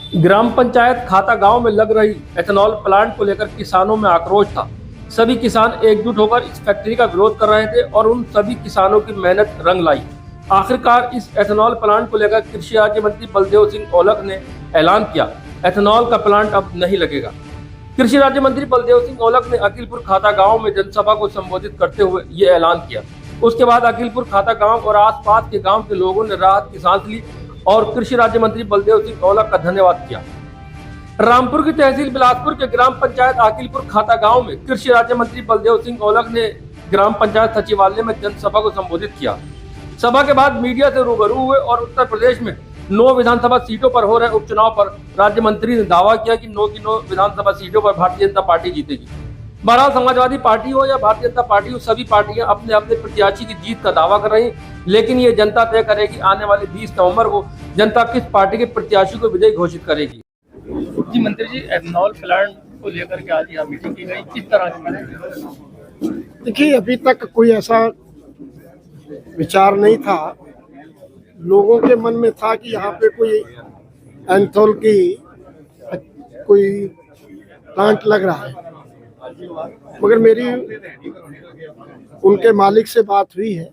ग्राम पंचायत खाता गांव में लग रही एथेनॉल प्लांट को लेकर किसानों में आक्रोश था। सभी किसान एकजुट होकर इस फैक्ट्री का विरोध कर रहे थे और उन सभी किसानों की मेहनत रंग लाई। आखिरकार इस एथेनॉल प्लांट को लेकर कृषि राज्य मंत्री बलदेव सिंह औलख ने ऐलान किया, एथेनॉल का प्लांट अब नहीं लगेगा। कृषि राज्य मंत्री बलदेव सिंह औलख ने अकीलपुर खाता गाँव में जनसभा को संबोधित करते हुए ये ऐलान किया। उसके बाद अकीलपुर खाता गाँव और आसपास के गाँव के लोगों ने राहत की सांस ली और कृषि राज्य मंत्री बलदेव सिंह औलख का धन्यवाद किया। रामपुर की तहसील बिलासपुर के ग्राम पंचायत अकीलपुर खाता गांव में कृषि राज्य मंत्री बलदेव सिंह औलख ने ग्राम पंचायत सचिवालय में जनसभा को संबोधित किया। सभा के बाद मीडिया से रूबरू हुए और उत्तर प्रदेश में 9 विधानसभा सीटों पर हो रहे उपचुनाव पर राज्य मंत्री ने दावा किया कि 9 की 9 विधानसभा सीटों पर भारतीय जनता पार्टी जीतेगी। बहरहाल समाजवादी पार्टी हो या भारतीय जनता पार्टी हो, सभी पार्टियां अपने अपने प्रत्याशी की जीत का दावा कर रही, लेकिन ये जनता तय करेगी आने वाले 20 नवंबर को जनता किस पार्टी के प्रत्याशी को विजयी घोषित करेगी। जी मंत्री जी, एथेनॉल प्लांट को लेकर के आज यहाँ मीटिंग की गई, किस तरह की? देखिए, अभी तक कोई ऐसा विचार नहीं था। लोगों के मन में था कि यहाँ पे कोई एथेनॉल की कोई प्लांट लग रहा है, मगर मेरी उनके मालिक से बात हुई है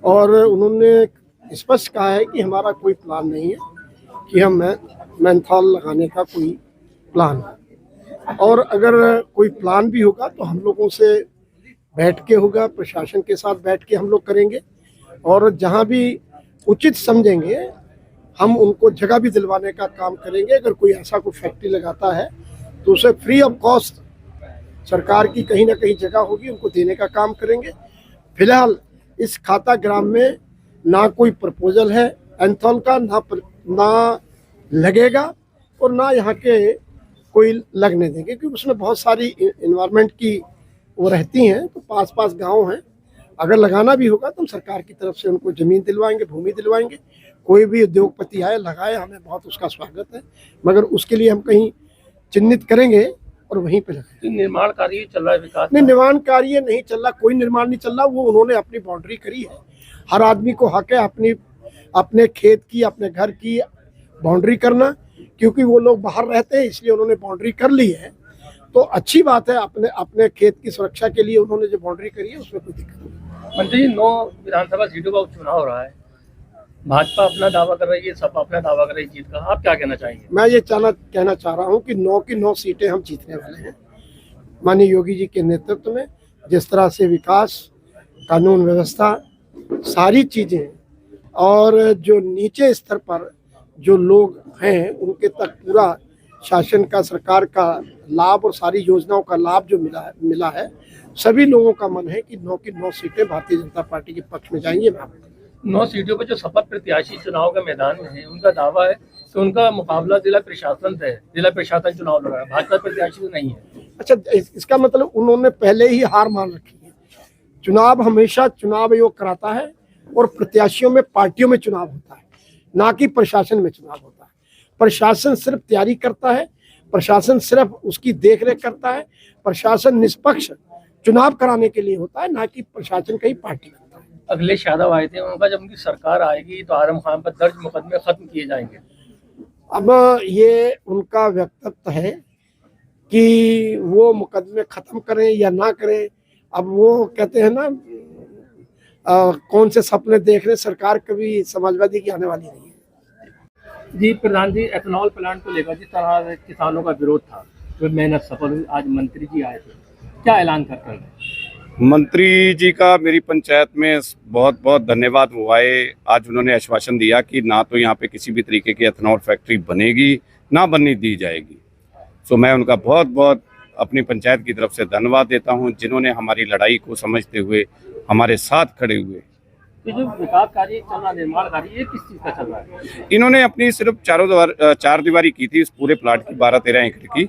और उन्होंने स्पष्ट कहा है कि हमारा कोई प्लान नहीं है कि हम मेंथॉल लगाने का कोई प्लान है, और अगर कोई प्लान भी होगा तो हम लोगों से बैठ के होगा, प्रशासन के साथ बैठ के हम लोग करेंगे और जहां भी उचित समझेंगे हम उनको जगह भी दिलवाने का काम करेंगे। अगर कोई ऐसा कोई फैक्ट्री लगाता है तो उसे फ्री ऑफ कॉस्ट सरकार की कहीं ना कहीं जगह होगी, उनको देने का काम करेंगे। फिलहाल इस खाता ग्राम में ना कोई प्रपोजल है एथेनॉल का, ना लगेगा और ना यहाँ के कोई लगने देंगे, क्योंकि उसमें बहुत सारी इन्वायरमेंट की वो रहती हैं, तो पास पास गांव हैं। अगर लगाना भी होगा तो हम सरकार की तरफ से उनको ज़मीन दिलवाएंगे, भूमि दिलवाएंगे। कोई भी उद्योगपति आए लगाए, हमें बहुत उसका स्वागत है, मगर उसके लिए हम कहीं चिन्हित करेंगे और वहीं पे लगाएंगे। निर्माण कार्य चल रहा है, विकास नहीं, निर्माण कार्य नहीं चल रहा, कोई निर्माण नहीं चल रहा। वो उन्होंने अपनी बाउंड्री करी है, हर आदमी को हक है अपने खेत की, अपने घर की बाउंड्री करना, क्योंकि वो लोग बाहर रहते हैं इसलिए उन्होंने बाउंड्री कर ली है। तो अच्छी बात है, अपने खेत की सुरक्षा के लिए उन्होंने जो बाउंड्री करी है उसमें कोई दिक्कत नहीं। मंत्री जी, 9 विधानसभा सीटों का उपचुनाव हो रहा है, भाजपा अपना दावा कर रही है, सपा अपना दावा कर रही है जीत का, आप क्या कहना चाहेंगे? मैं ये कहना चाह रहा हूँ कि 9 की 9 सीटें हम जीतने वाले हैं। माननीय योगी जी के नेतृत्व में जिस तरह से विकास, कानून व्यवस्था, सारी चीज़ें और जो नीचे स्तर पर जो लोग हैं उनके तक पूरा शासन का, सरकार का लाभ और सारी योजनाओं का लाभ जो मिला है, सभी लोगों का मन है कि 9 की 9 सीटें भारतीय जनता पार्टी के पक्ष में जाएंगी। 9 सीटों पर जो सपा प्रत्याशी चुनाव के मैदान में है, उनका दावा है कि उनका मुकाबला जिला प्रशासन से है, जिला प्रशासन चुनाव लड़ रहा है, भाजपा प्रत्याशी तो नहीं है। अच्छा, इसका मतलब उन्होंने पहले ही हार मान रखी है। चुनाव हमेशा चुनाव आयोग कराता है और प्रत्याशियों में, पार्टियों में चुनाव होता है, ना कि प्रशासन में चुनाव होता है। प्रशासन सिर्फ तैयारी करता है, प्रशासन सिर्फ उसकी देखरेख करता है। प्रशासन निष्पक्ष चुनाव कराने के लिए होता है, ना कि प्रशासन का ही पार्टी करता है। अखिलेश यादव आए थे, उनका जब उनकी सरकार आएगी तो आजम खान पर दर्ज मुकदमे खत्म किए जाएंगे। अब ये उनका व्यक्तित्व है कि वो मुकदमे खत्म करें या ना करें। अब वो कहते हैं ना, कौन से सपने देख रहे, सरकार कभी समाजवादी की आने वाली नहीं है। जी प्रधान जी, एथेनॉल प्लांट को लेकर जिस तरह किसानों का विरोध था, जो मेहनत सफल हुई, आज मंत्री जी आए थे, क्या ऐलान कर रहे हैं? मंत्री जी का मेरी पंचायत में बहुत बहुत धन्यवाद हुआ है। आज उन्होंने आश्वासन दिया कि ना तो यहाँ पे किसी भी तरीके की एथेनॉल फैक्ट्री बनेगी, ना बनने दी जाएगी। तो मैं उनका बहुत बहुत अपनी पंचायत की तरफ से धन्यवाद देता हूँ, जिन्होंने हमारी लड़ाई को समझते हुए हमारे साथ खड़े हुए। तो जो विकास कार्य चल रहा, निर्माण कार्य, ये किस चीज़ का चल रहा है? इन्होंने अपनी सिर्फ चार दीवारी की थी इस पूरे प्लाट की, 12-13 एकड़ की।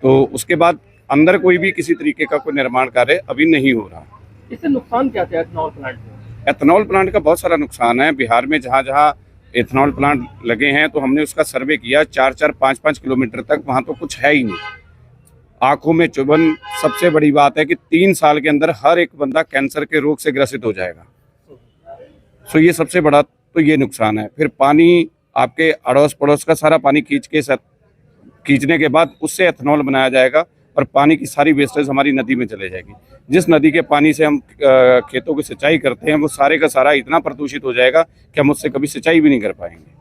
तो उसके बाद अंदर कोई भी किसी तरीके का कोई निर्माण कार्य अभी नहीं हो रहा। इससे नुकसान क्या था एथेनॉल प्लांट में? एथेनॉल प्लांट का बहुत सारा नुकसान है। बिहार में जहाँ जहाँ एथेनॉल प्लांट लगे हैं तो हमने उसका सर्वे किया, 4-4, 5-5 किलोमीटर तक वहाँ तो कुछ है ही नहीं। आंखों में चुभन, सबसे बड़ी बात है कि 3 साल के अंदर हर एक बंदा कैंसर के रोग से ग्रसित हो जाएगा। तो ये सबसे बड़ा तो ये नुकसान है। फिर पानी आपके अड़ोस पड़ोस का सारा पानी खींचने के बाद उससे एथेनॉल बनाया जाएगा और पानी की सारी वेस्टेज हमारी नदी में चले जाएगी। जिस नदी के पानी से हम खेतों की सिंचाई करते हैं वो सारे का सारा इतना प्रदूषित हो जाएगा कि हम उससे कभी सिंचाई भी नहीं कर पाएंगे।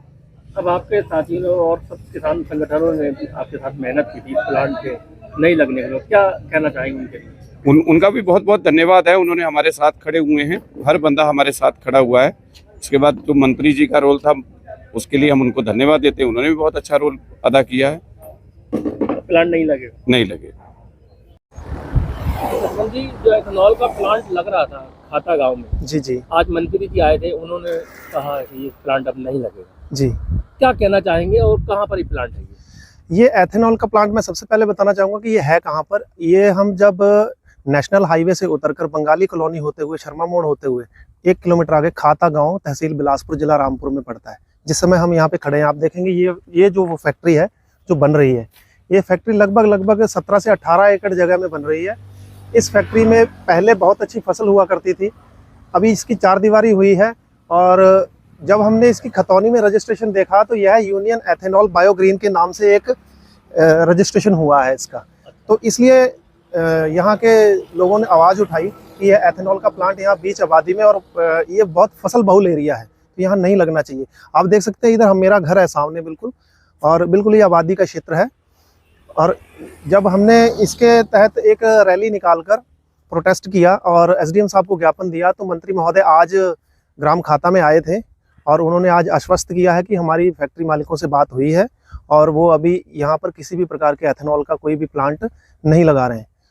अब आपके साथियों और सब किसान संगठनों ने भी आपके साथ मेहनत की थी प्लांट के नहीं लगने के लिए, क्या कहना चाहेंगे उनके लिए? उनका भी बहुत बहुत धन्यवाद है। उन्होंने हमारे साथ खड़े हुए हैं, हर बंदा हमारे साथ खड़ा हुआ है। उसके बाद जो मंत्री जी का रोल था उसके लिए हम उनको धन्यवाद देते हैं, उन्होंने भी बहुत अच्छा रोल अदा किया है। प्लांट नहीं लगेगा? नहीं लगे। जी, जो एथेनॉल का प्लांट लग रहा था खाता गांव में, जी आज मंत्री जी आए थे, उन्होंने कहा कि ये प्लांट अब नहीं लगेगा। जी, क्या कहना चाहेंगे और कहाँ पर ये प्लांट है? ये एथेनॉल का प्लांट मैं सबसे पहले बताना चाहूँगा कि ये है कहाँ पर। ये हम जब नेशनल हाईवे से उतरकर बंगाली कॉलोनी होते हुए शर्मा मोड़ होते हुए 1 किलोमीटर आगे खाता गांव तहसील बिलासपुर जिला रामपुर में पड़ता है। जिस समय हम यहाँ पे खड़े हैं आप देखेंगे ये जो वो फैक्ट्री है जो बन रही है, ये फैक्ट्री लगभग 17 से 18 एकड़ जगह में बन रही है। इस फैक्ट्री में पहले बहुत अच्छी फसल हुआ करती थी, अभी इसकी 4 दीवारी हुई है। और जब हमने इसकी खतौनी में रजिस्ट्रेशन देखा तो यह यूनियन एथेनॉल बायोग्रीन के नाम से एक रजिस्ट्रेशन हुआ है इसका। तो इसलिए यहाँ के लोगों ने आवाज़ उठाई कि यह एथेनॉल का प्लांट यहाँ बीच आबादी में, और ये बहुत फसल बहुल एरिया है तो यहाँ नहीं लगना चाहिए। आप देख सकते हैं इधर मेरा घर है सामने बिल्कुल, और बिल्कुल ये आबादी का क्षेत्र है। और जब हमने इसके तहत एक रैली निकालकर प्रोटेस्ट किया और एसडीएम साहब को ज्ञापन दिया तो मंत्री महोदय आज ग्राम खाता में आए थे और उन्होंने आज आश्वस्त किया है कि हमारी फैक्ट्री मालिकों से बात हुई है और वो अभी यहाँ पर किसी भी प्रकार के एथेनॉल का कोई भी प्लांट नहीं लगा रहे हैं।